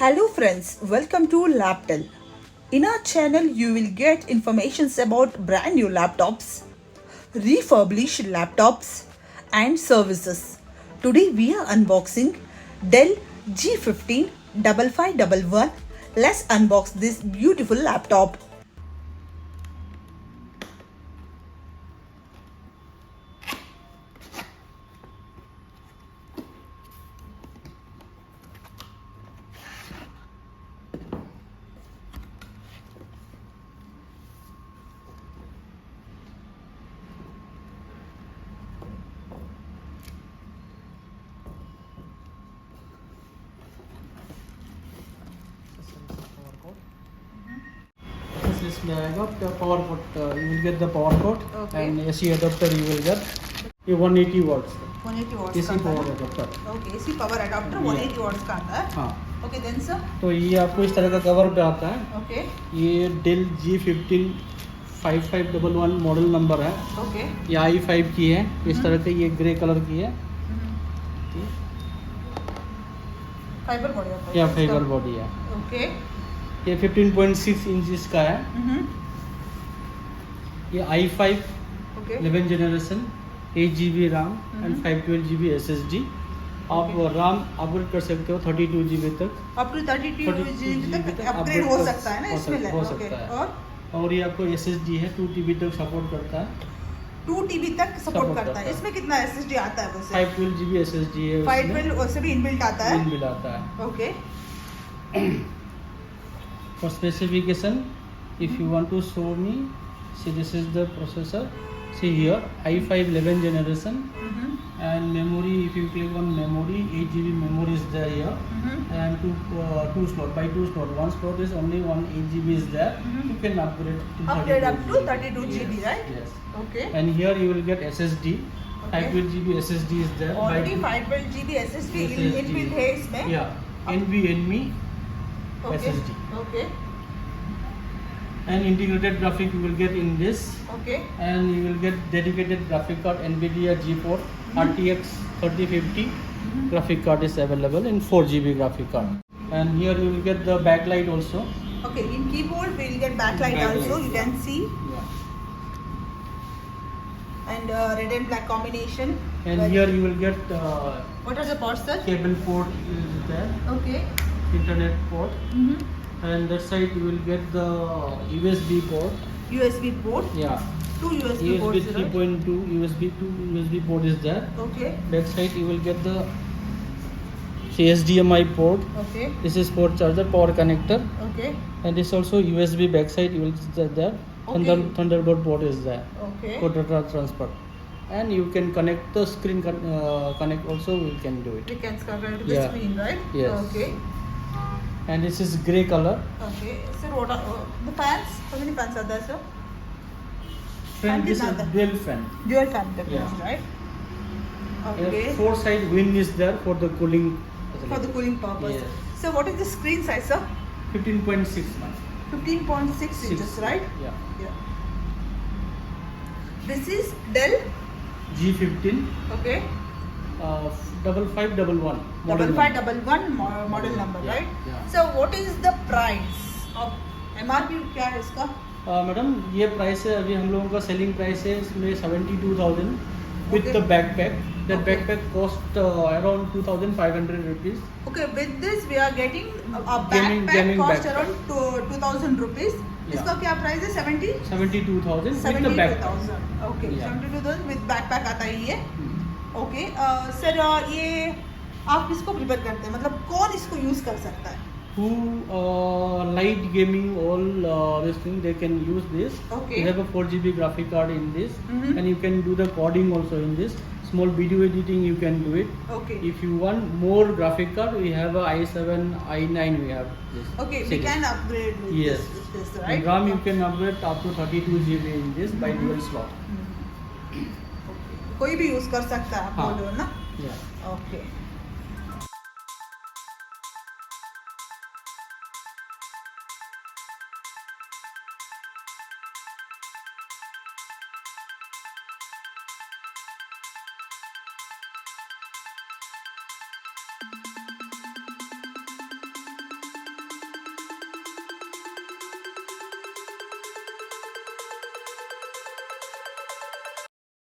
Hello friends, welcome to Laptop. In our channel, you will get informations about brand new laptops, refurbished laptops and services. Today we are unboxing Dell G15 5511. Let's unbox this beautiful laptop. इसमें आएगा power port you will get the power port and AC adapter you will get ये 180 watts 180 watts AC power adapter Okay, AC power adapter 180 watts का आता है. हाँ. Okay, then sir. तो ये आपको इस तरह का कवर पे आता है. Okay. ये Dell G15 5511 मॉडल नंबर है. Okay. ये i5 की है. इस तरह की ये ग्रे कलर की है. फाइबर बॉडी है. क्या फाइबर बॉडी है. Okay. ये 15.6 इंच का है. ये i5 11 generation 8 GB RAM and 512 GB SSD. आप RAM अपग्रेड कर सकते हो 32 GB तक. अप टू 32 GB तक अपग्रेड हो सकता है ना इसमें. हो सकता है. और ये आपको SSD है 2 TB तक सपोर्ट करता है. 2 TB तक सपोर्ट करता है. इसमें कितना SSD आता है वैसे? 512 GB SSD है. 512 उससे भी इनबिल्ट आता है. इनबिल्ट आता है. Okay. For specification, if you want to show me, see this is the processor. See here, i5 11 generation, and memory. If you click on memory, 8 GB memory is there here, and two slot. By two slot, one slot is only 8 GB is there. You can upgrade to upgrade up to 32 GB, right? Yes. Okay. And here you will get SSD. 512 GB SSD is there. Already 512 GB SSD inbuilt है इसमें. Yeah. NVMe SSD. Okay. And integrated graphic you will get in this. Okay. And you will get dedicated graphic card NVIDIA GeForce RTX 3050 graphic card is available in 4 GB graphic card. And here you will get the backlight also. Okay, in keyboard we will get backlight also. You can see. Yeah. And red and black combination. And here you will get what are the ports, sir? cable port is there. Okay. Internet port. And that side you will get the USB port. USB port. Yeah. Two USB ports. USB 3.2 USB 2 USB port is there. Okay. Back side you will get the HDMI port. Okay. This is for charger power connector. Okay. And this also USB backside you will see there. Okay. Thunderbolt port is there. Okay. For data transfer. And you can connect the screen connect also we can do it. We can connect to the screen, right? Yes. Okay. And this is grey color. Okay. Sir, what are the fans? How many fans are there, sir? Fan, this is dual fan. Dual fan technology, Yeah. right? Okay. And 4 side wind is there for the cooling. For the cooling purpose. Yes. So what is the screen size, sir? 15.6. 15.6 inches, right? Yeah. Yeah. This is Dell G15. Okay. 5511 5511 model number, Yeah, right? yeah. So what is the price of MRP क्या है इसका? Madam ये price है अभी हम लोगों का selling price है इसमें 72,000 with the backpack. That backpack cost around 2,500 rupees. Okay, with this we are getting a backpack cost around 2,000 rupees. इसका क्या प्राइस है? 72,000 with the backpack. Okay, 72,000 with backpack आता है ये. ओके सर ये आप किसको प्रिपेयर करते हैं, मतलब कौन इसको यूज कर सकता है? Who light gaming all this thing they can use this. Okay. You have a 4 GB graphic card in this, and you can do the coding also in this. Small video editing you can do it. Okay. If you want more graphic card, we have a i7, i9 we have this. Okay, series. we can upgrade with Yes. this, right? And RAM you can upgrade up to 32 GB in this by dual slot. कोई भी use कर सकता है आप हाँ. बोल रहे हो ना? Yeah. ओके